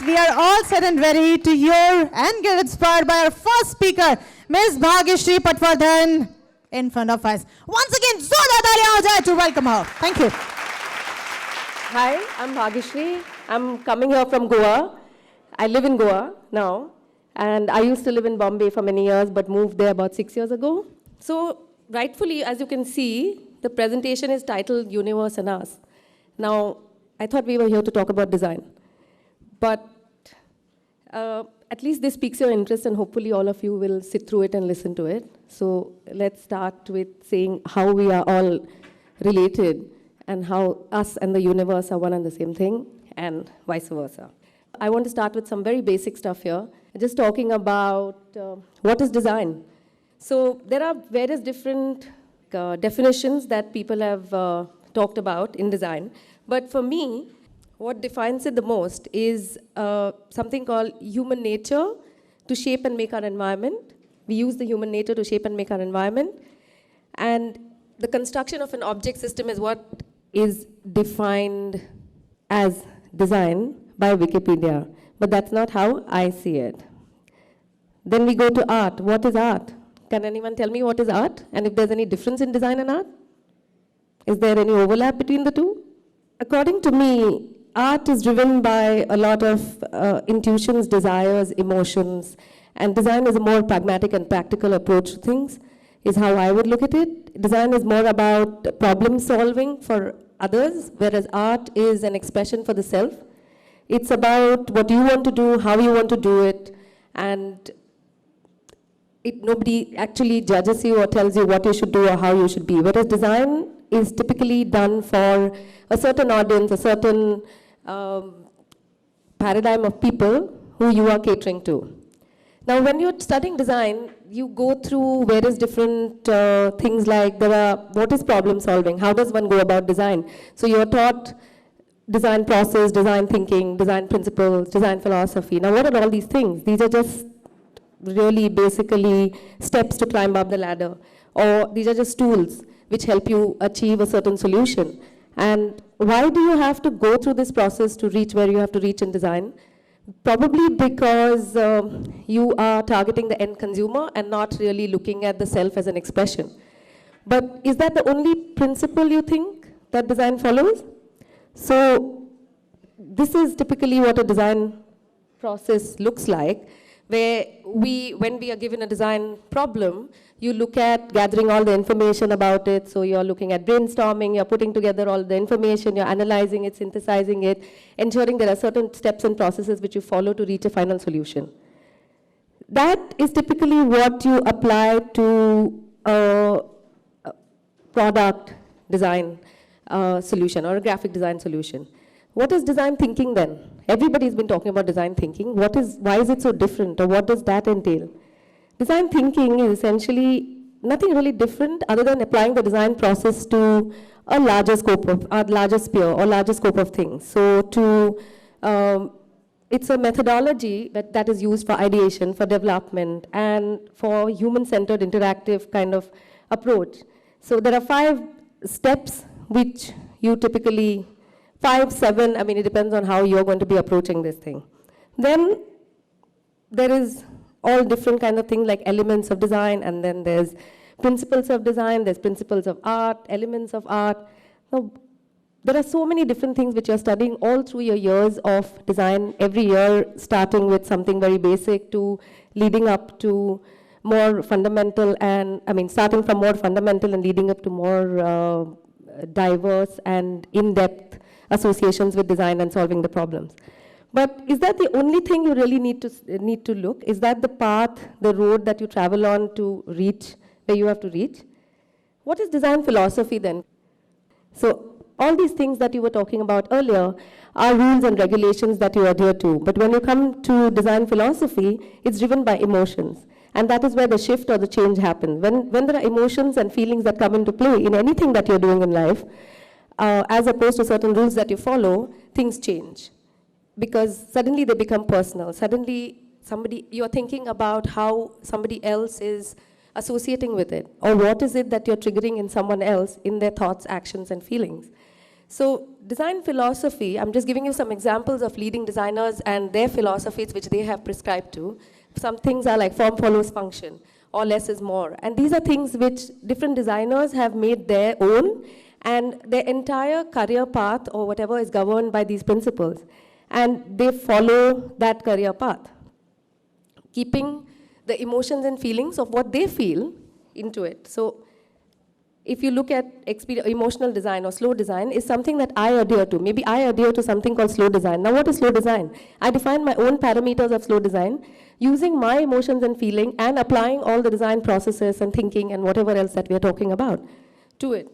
we are all set and ready to hear and get inspired by our first speaker, Ms. Bhagyashree Patwardhan, in front of us. Once again, जोरदार तालियां हो जाए to welcome her. Thank you. Hi, I'm Bhagyashree. I'm coming here from Goa. I live in Goa now, and I used to live in Bombay for many years, but moved there about 6 years ago. So, rightfully, as you can see, the presentation is titled Universe and Us. Now, I thought we were here to talk about design. But at least this piques your interest, and hopefully all of you will sit through it and listen to it. So let's start with saying how we are all related and how us and the universe are one and the same thing, and vice versa. I want to start with some very basic stuff here, just talking about what is design. So there are various different definitions that people have talked about in design. But for me, what defines it the most is something called human nature to shape and make our environment. We use the human nature to shape and make our environment. And the construction of an object system is what is defined as design by Wikipedia. But that's not how I see it. Then we go to art. What is art? Can anyone tell me what is art? And if there's any difference in design and art? Is there any overlap between the two? According to me, art is driven by a lot of intuitions, desires, emotions, and design is a more pragmatic and practical approach to things, is how I would look at it. Design is more about problem solving for others, whereas art is an expression for the self. It's about what you want to do, how you want to do it, and nobody actually judges you or tells you what you should do or how you should be. Whereas design is typically done for a certain audience, a certain paradigm of people who you are catering to. Now, when you're studying design, you go through various different things like what is problem solving? How does one go about design? So you're taught design process, design thinking, design principles, design philosophy. Now, what are all these things? These are just really basically steps to climb up the ladder, or these are just tools which help you achieve a certain solution. And why do you have to go through this process to reach where you have to reach in design? Probably because you are targeting the end consumer and not really looking at the self as an expression. But is that the only principle you think that design follows? So this is typically what a design process looks like, where when we are given a design problem, you look at gathering all the information about it. So you're looking at brainstorming, you're putting together all the information, you're analyzing it, synthesizing it, ensuring there are certain steps and processes which you follow to reach a final solution. That is typically what you apply to a product design solution or a graphic design solution. What is design thinking then? Everybody's been talking about design thinking. Why is it so different, or what does that entail? Design thinking is essentially nothing really different other than applying the design process to a larger scope of, a larger sphere or larger scope of things. So it's a methodology that is used for ideation, for development, and for human-centered interactive kind of approach. So there are 5 steps which you typically 5, 7, I mean, it depends on how you're going to be approaching this thing. Then there is all different kind of things like elements of design, and then there's principles of design, there's principles of art, elements of art. Now, there are so many different things which you're studying all through your years of design, every year starting with something very basic to leading up to more fundamental and, starting from more fundamental and leading up to more diverse and in-depth associations with design and solving the problems. But is that the only thing you really need to look? Is that the path, the road that you travel on to reach where you have to reach? What is design philosophy then? So all these things that you were talking about earlier are rules and regulations that you adhere to. But when you come to design philosophy, it's driven by emotions. And that is where the shift or the change happens. When there are emotions and feelings that come into play in anything that you're doing in life, as opposed to certain rules that you follow, things change. Because suddenly they become personal. Suddenly you're thinking about how somebody else is associating with it, or what is it that you're triggering in someone else in their thoughts, actions, and feelings. So design philosophy, I'm just giving you some examples of leading designers and their philosophies which they have prescribed to. Some things are like form follows function, or less is more. And these are things which different designers have made their own, and their entire career path or whatever is governed by these principles. And they follow that career path, keeping the emotions and feelings of what they feel into it. So if you look at emotional design or slow design is something that I adhere to. Maybe I adhere to something called slow design. Now what is slow design? I define my own parameters of slow design using my emotions and feeling and applying all the design processes and thinking and whatever else that we are talking about to it.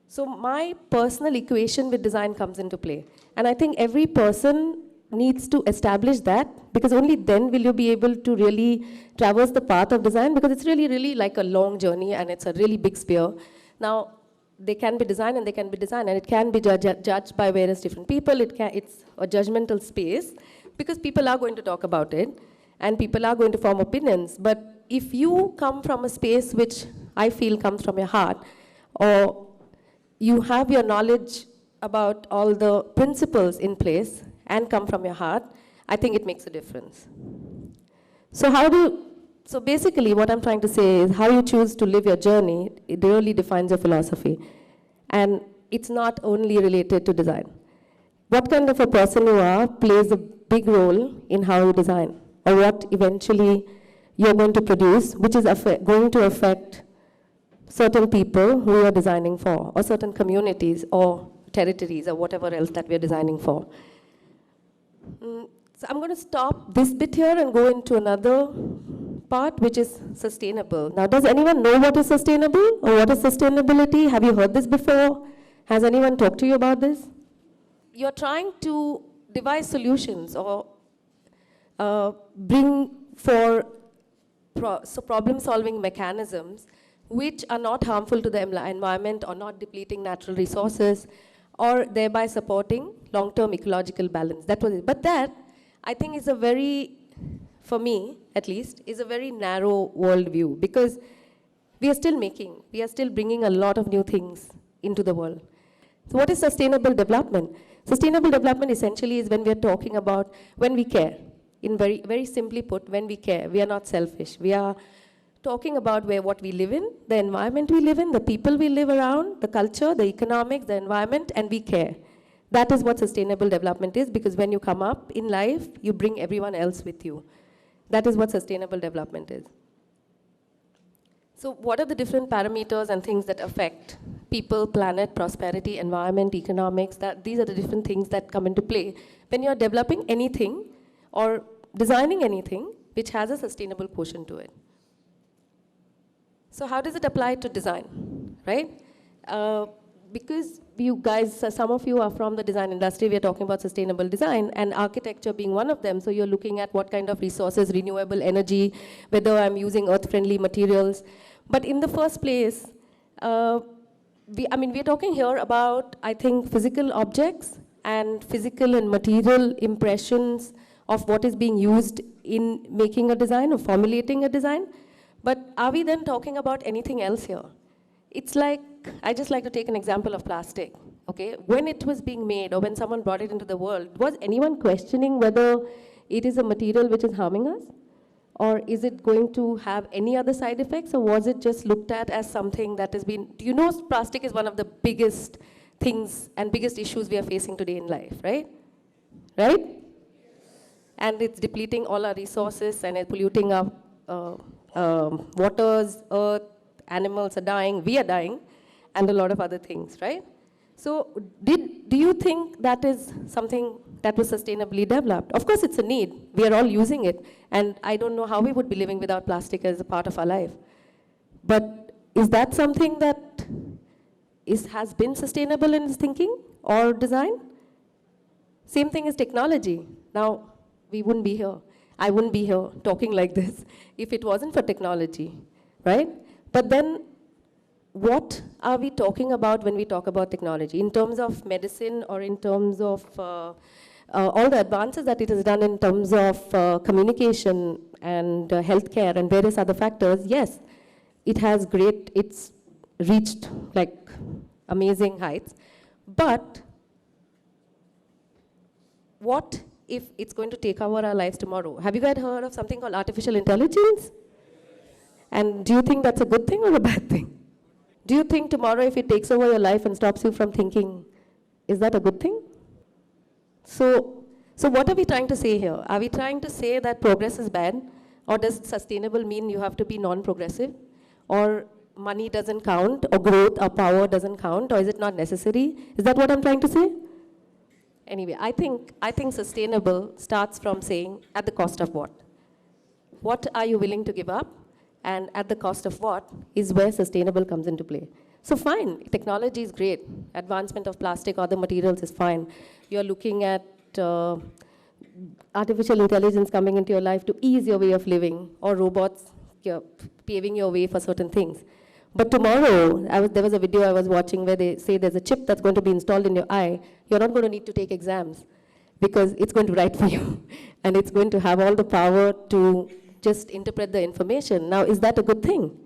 So my personal equation with design comes into play. And I think every person needs to establish that, because only then will you be able to really traverse the path of design, because it's really, really like a long journey and it's a really big sphere. Now, they can be design and they can be design, and it can be judged by various different people. It's a judgmental space because people are going to talk about it and people are going to form opinions. But if you come from a space which I feel comes from your heart, or you have your knowledge about all the principles in place and come from your heart, I think it makes a difference. So basically what I'm trying to say is how you choose to live your journey, it really defines your philosophy. And it's not only related to design. What kind of a person you are plays a big role in how you design, or what eventually you're going to produce, which is going to affect certain people who you're designing for, or certain communities or territories or whatever else that we're designing for. So I'm going to stop this bit here and go into another part, which is sustainable. Now, does anyone know what is sustainable or what is sustainability? Have you heard this before? Has anyone talked to you about this? You're trying to devise solutions or bring for problem-solving mechanisms which are not harmful to the environment or not depleting natural resources, or thereby supporting long-term ecological balance. That was it. But that, I think, is a very, for me at least, is a very narrow worldview, because we are still bringing a lot of new things into the world. So what is sustainable development? Sustainable development essentially is when we are talking about when we care. In very, very simply put, when we care, we are not selfish. We are talking about what we live in, the environment we live in, the people we live around, the culture, the economics, the environment, and we care. That is what sustainable development is, because when you come up in life, you bring everyone else with you. That is what sustainable development is. So what are the different parameters and things that affect people, planet, prosperity, environment, economics? These are the different things that come into play when you're developing anything or designing anything which has a sustainable quotient to it. So how does it apply to design, right? Because you guys, some of you are from the design industry, we are talking about sustainable design, and architecture being one of them. So you're looking at what kind of resources, renewable energy, whether I'm using earth-friendly materials. But in the first place, we are talking here about, I think, physical objects and physical and material impressions of what is being used in making a design or formulating a design. But are we then talking about anything else here? It's like, I just like to take an example of plastic, okay? When it was being made or when someone brought it into the world, was anyone questioning whether it is a material which is harming us? Or is it going to have any other side effects? Or was it just looked at as something that has been, do you know plastic is one of the biggest things and biggest issues we are facing today in life, right? Right? And it's depleting all our resources and it's polluting our waters, earth, animals are dying, we are dying, and a lot of other things, right? So do you think that is something that was sustainably developed? Of course it's a need, we are all using it, and I don't know how we would be living without plastic as a part of our life. But is that something that has been sustainable in its thinking or design? Same thing as technology. Now, we wouldn't be here. I wouldn't be here talking like this if it wasn't for technology, right? But then, what are we talking about when we talk about technology? In terms of medicine or in terms of all the advances that it has done in terms of communication and healthcare and various other factors, yes, it's reached like amazing heights. But what if it's going to take over our lives tomorrow? Have you guys heard of something called artificial intelligence? And do you think that's a good thing or a bad thing? Do you think tomorrow if it takes over your life and stops you from thinking, is that a good thing? So what are we trying to say here? Are we trying to say that progress is bad? Or does sustainable mean you have to be non-progressive? Or money doesn't count? Or growth or power doesn't count? Or is it not necessary? Is that what I'm trying to say? Anyway, I think sustainable starts from saying, at the cost of what? What are you willing to give up? And at the cost of what is where sustainable comes into play. So fine, technology is great. Advancement of plastic, other materials is fine. You're looking at artificial intelligence coming into your life to ease your way of living, or robots paving your way for certain things. But tomorrow, there was a video I was watching where they say there's a chip that's going to be installed in your eye. You're not going to need to take exams because it's going to write for you. And it's going to have all the power to just interpret the information. Now, is that a good thing?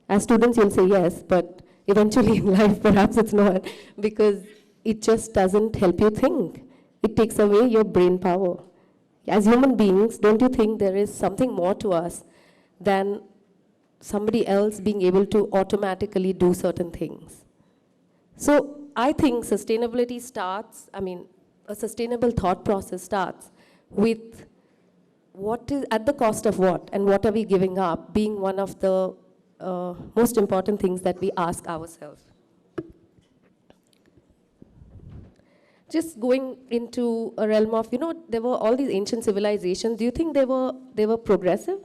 As students, you'll say yes, but eventually in life, perhaps it's not, because it just doesn't help you think. It takes away your brain power. As human beings, don't you think there is something more to us than somebody else being able to automatically do certain things? So I think sustainability starts, a sustainable thought process starts with what is at the cost of what, and what are we giving up, being one of the most important things that we ask ourselves. Just going into a realm of, there were all these ancient civilizations. Do you think they were progressive?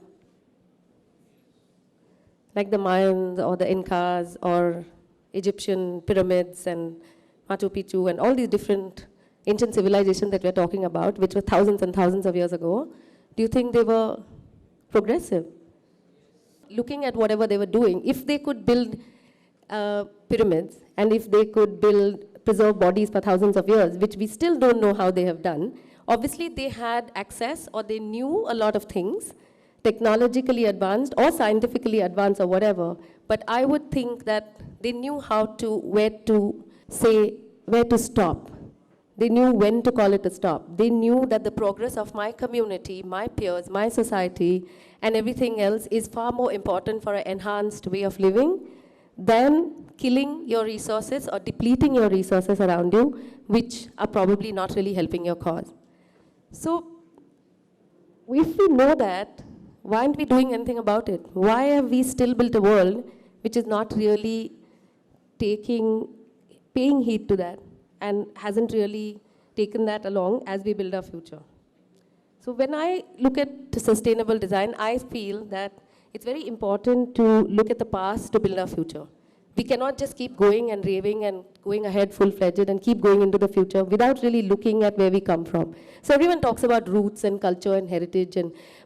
Like the Mayans or the Incas or Egyptian pyramids and Machu Picchu and all these different ancient civilizations that we're talking about, which were thousands and thousands of years ago. Do you think they were progressive? Looking at whatever they were doing, if they could build pyramids, and if they could preserve bodies for thousands of years, which we still don't know how they have done, obviously they had access, or they knew a lot of things, technologically advanced or scientifically advanced or whatever, but I would think that they knew where to stop. They knew when to call it a stop. They knew that the progress of my community, my peers, my society, and everything else is far more important for an enhanced way of living than killing your resources or depleting your resources around you, which are probably not really helping your cause. So if we know that, why aren't we doing anything about it? Why have we still built a world which is not really paying heed to that, and hasn't really taken that along as we build our future? So when I look at sustainable design, I feel that it's very important to look at the past to build our future. We cannot just keep going and raving and going ahead full-fledged and keep going into the future without really looking at where we come from. So everyone talks about roots and culture and heritage,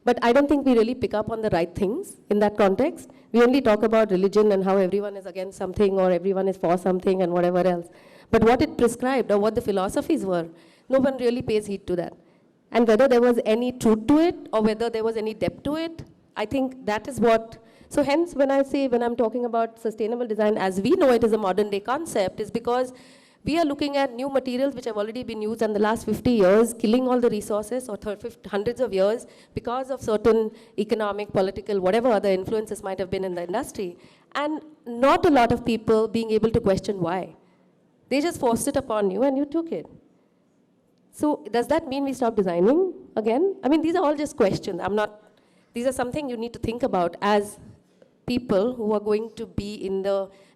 but I don't think we really pick up on the right things in that context. We only talk about religion and how everyone is against something or everyone is for something and whatever else. But what it prescribed or what the philosophies were, no one really pays heed to that. And whether there was any truth to it or whether there was any depth to it, I think that is what. So hence when I'm talking about sustainable design as we know it is a modern day concept, is because we are looking at new materials which have already been used in the last 50 years, killing all the resources or hundreds of years because of certain economic, political, whatever other influences might have been in the industry. And not a lot of people being able to question why. They just forced it upon you and you took it. So does that mean we stop designing again? These are all just questions. These are something you need to think about as people who are going to be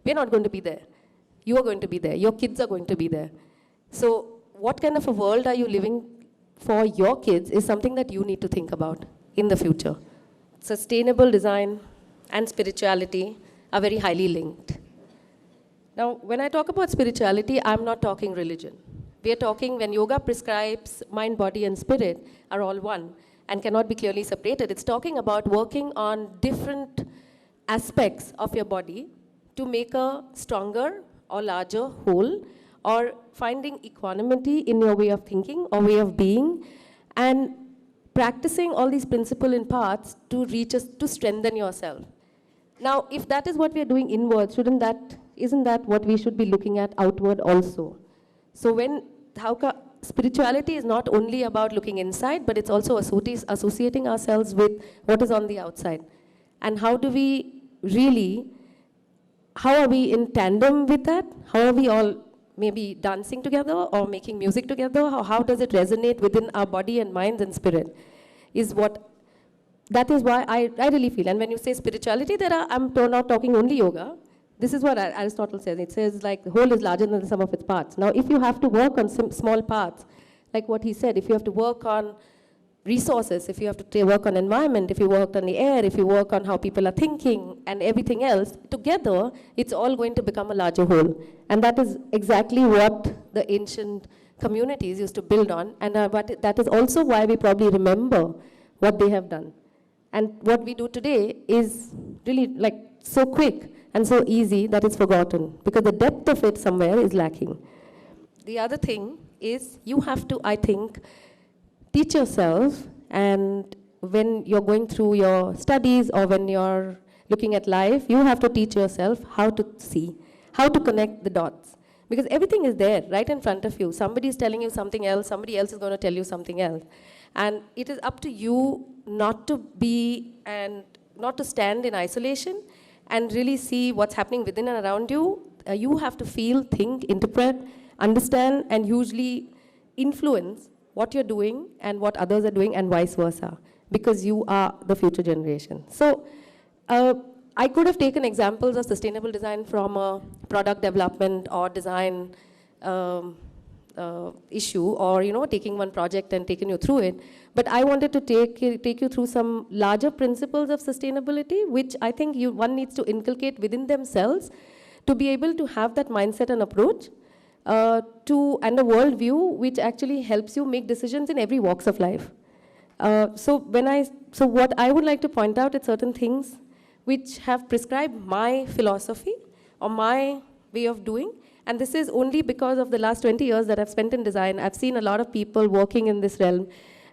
we're not going to be there. You are going to be there. Your kids are going to be there. So what kind of a world are you living for your kids is something that you need to think about in the future. Sustainable design and spirituality are very highly linked. Now, when I talk about spirituality, I'm not talking religion. We are talking when yoga prescribes mind, body, and spirit are all one and cannot be clearly separated. It's talking about working on different aspects of your body to make a stronger or larger whole, or finding equanimity in your way of thinking or way of being, and practicing all these principles in parts to strengthen yourself. Now, if that is what we are doing inward, isn't that what we should be looking at outward also? So spirituality is not only about looking inside, but it's also associating ourselves with what is on the outside. And how are we in tandem with that? How are we all maybe dancing together or making music together? How does it resonate within our body and minds and spirit? That is why I really feel. And when you say spirituality, I'm not talking only yoga. This is what Aristotle says. It says like the whole is larger than the sum of its parts. Now, if you have to work on some small parts, like what he said, if you have to work on resources, if you have to work on environment, if you work on the air, if you work on how people are thinking and everything else, together, it's all going to become a larger whole. And that is exactly what the ancient communities used to build on. And but that is also why we probably remember what they have done. And what we do today is really like so quick and so easy that it's forgotten, because the depth of it somewhere is lacking. The other thing is you have to, I think, teach yourself, and when you're going through your studies or when you're looking at life, you have to teach yourself how to see, how to connect the dots. Because everything is there, right in front of you. Somebody is telling you something else, somebody else is going to tell you something else. And it is up to you not to stand in isolation and really see what's happening within and around you. You have to feel, think, interpret, understand, and hugely influence what you're doing and what others are doing, and vice versa, because you are the future generation. So I could have taken examples of sustainable design from a product development or design issue, or taking one project and taking you through it. But I wanted to take you through some larger principles of sustainability, which I think one needs to inculcate within themselves to be able to have that mindset and approach and a worldview which actually helps you make decisions in every walks of life. So what I would like to point out is certain things which have prescribed my philosophy or my way of doing. And this is only because of the last 20 years that I've spent in design. I've seen a lot of people working in this realm.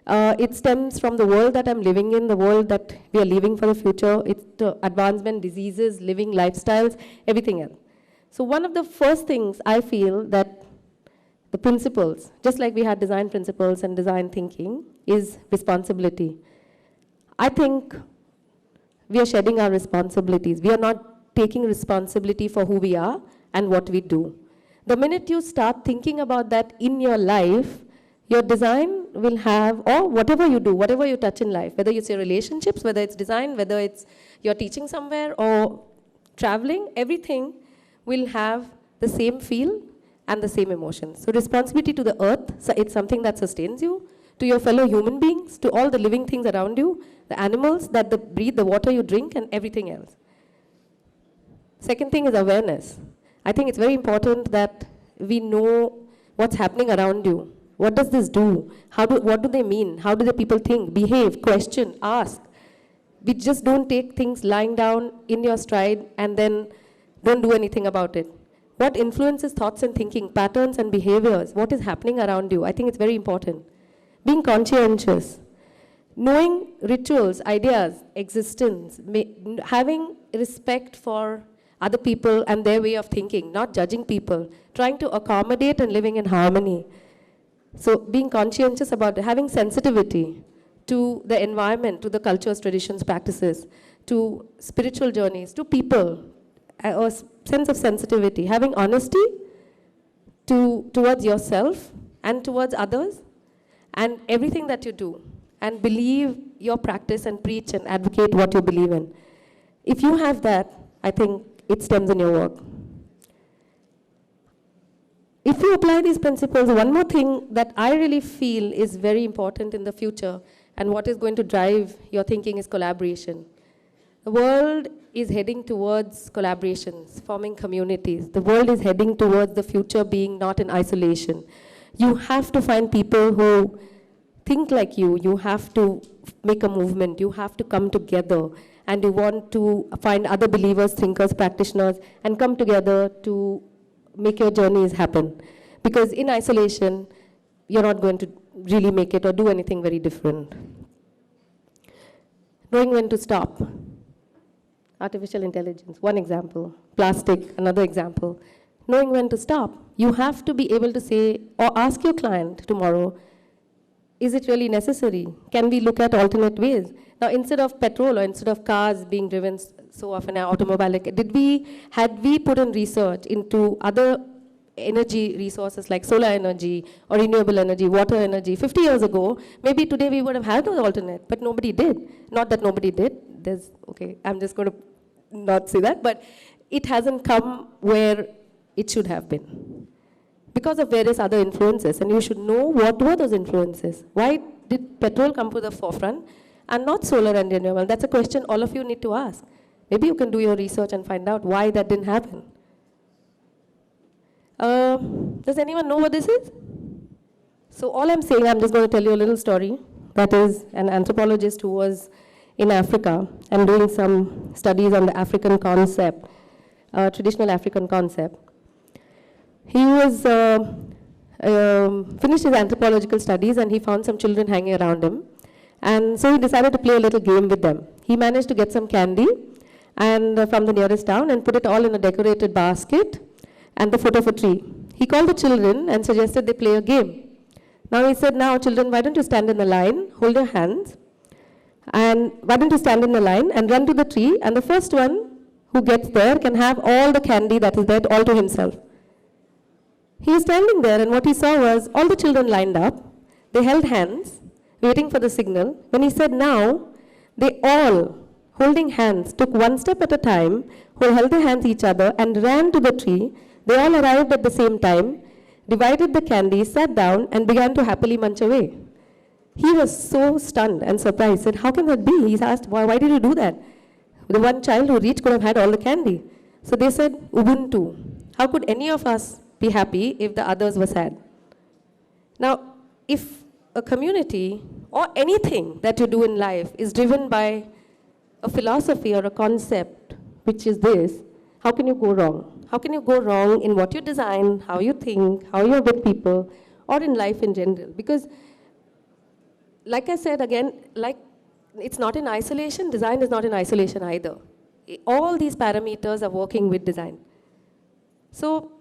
It stems from the world that I'm living in, the world that we are leaving for the future. It's the advancement, diseases, living lifestyles, everything else. So one of the first things I feel that the principles, just like we had design principles and design thinking, is responsibility. I think we are shedding our responsibilities. We are not taking responsibility for who we are and what we do. The minute you start thinking about that in your life, your design will have, or whatever you do, whatever you touch in life, whether it's your relationships, whether it's design, whether it's you're teaching somewhere or traveling, everything will have the same feel and the same emotions. So responsibility to the earth, so it's something that sustains you, to your fellow human beings, to all the living things around you, the animals that breathe, the water you drink, and everything else. Second thing is awareness. I think it's very important that we know what's happening around you. What does this do? What do they mean? How do the people think, behave, question, ask? We just don't take things lying down in your stride and then don't do anything about it. What influences thoughts and thinking, patterns and behaviors? What is happening around you? I think it's very important. Being conscientious, knowing rituals, ideas, existence, having respect for other people and their way of thinking, not judging people, trying to accommodate and living in harmony. So being conscientious about it, having sensitivity to the environment, to the cultures, traditions, practices, to spiritual journeys, to people, a sense of sensitivity, having honesty towards yourself and towards others and everything that you do, and believe your practice and preach and advocate what you believe in. If you have that, I think it stems in your work. If you apply these principles, one more thing that I really feel is very important in the future and what is going to drive your thinking is collaboration. The world is heading towards collaborations, forming communities. The world is heading towards the future being not in isolation. You have to find people who think like you. You have to make a movement. You have to come together. And you want to find other believers, thinkers, practitioners, and come together to make your journeys happen. Because in isolation, you're not going to really make it or do anything very different. Knowing when to stop. Artificial intelligence, one example. Plastic, another example. knowing when to stop. You have to be able to say or ask your client tomorrow, is it really necessary? Can we look at alternate ways? Now, instead of petrol or instead of cars being driven so often, automobile, had we put in research into other energy resources like solar energy or renewable energy, water energy, 50 years ago, maybe today we would have had those alternate, but nobody did. Not that nobody did. Okay, I'm just going to not say that, but it hasn't come where it should have been because of various other influences, and you should know what were those influences. Why did petrol come to the forefront and not solar and renewable? That's a question all of you need to ask. Maybe you can do your research and find out why that didn't happen. Does anyone know what this is? So all I'm saying, I'm just going to tell you a little story. That is an anthropologist who was in Africa and doing some studies on the African concept, traditional African concept. He was finished his anthropological studies and he found some children hanging around him. And so he decided to play a little game with them. He managed to get some candy and from the nearest town and put it all in a decorated basket and the foot of a tree. He called the children and suggested they play a game. Now he said, now children, why don't you stand in a line, hold your hands, and why don't you stand in a line and run to the tree, and the first one who gets there can have all the candy that is there all to himself. He was standing there and what he saw was all the children lined up, they held hands, waiting for the signal. When he said now, they all, holding hands, took one step at a time, who held their hands each other and ran to the tree. They all arrived at the same time, divided the candy, sat down, and began to happily munch away. He was so stunned and surprised. He said, how can that be? He asked, why did you do that? The one child who reached could have had all the candy. So they said, Ubuntu. How could any of us be happy if the others were sad? Now, if a community or anything that you do in life is driven by a philosophy or a concept, which is this, how can you go wrong? How can you go wrong in what you design, how you think, how you're with people, or in life in general? Because, like I said again, it's not in isolation, design is not in isolation either. All these parameters are working with design. So,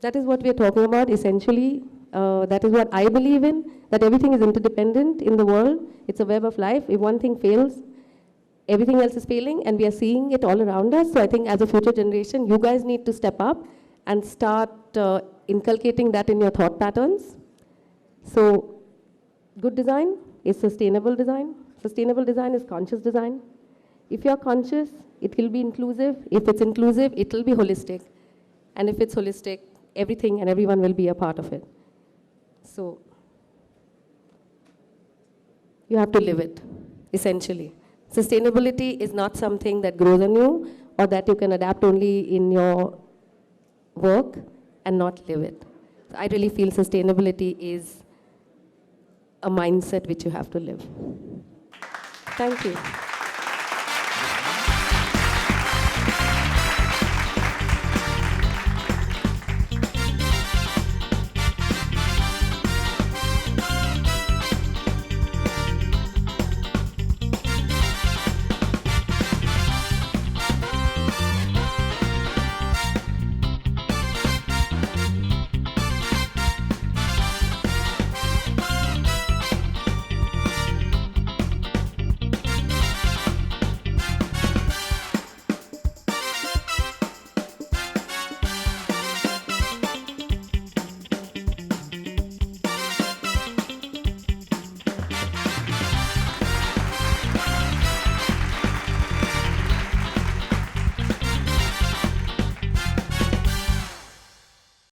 that is what we are talking about essentially. That is what I believe in, that everything is interdependent in the world. It's a web of life. If one thing fails, everything else is failing, and we are seeing it all around us. So I think as a future generation, you guys need to step up and start inculcating that in your thought patterns. So good design is sustainable design. Sustainable design is conscious design. If you're conscious, it will be inclusive. If it's inclusive, it will be holistic. And if it's holistic, everything and everyone will be a part of it. So you have to live it, essentially. Sustainability is not something that grows on you or that you can adapt only in your work and not live it. So I really feel sustainability is a mindset which you have to live. Thank you.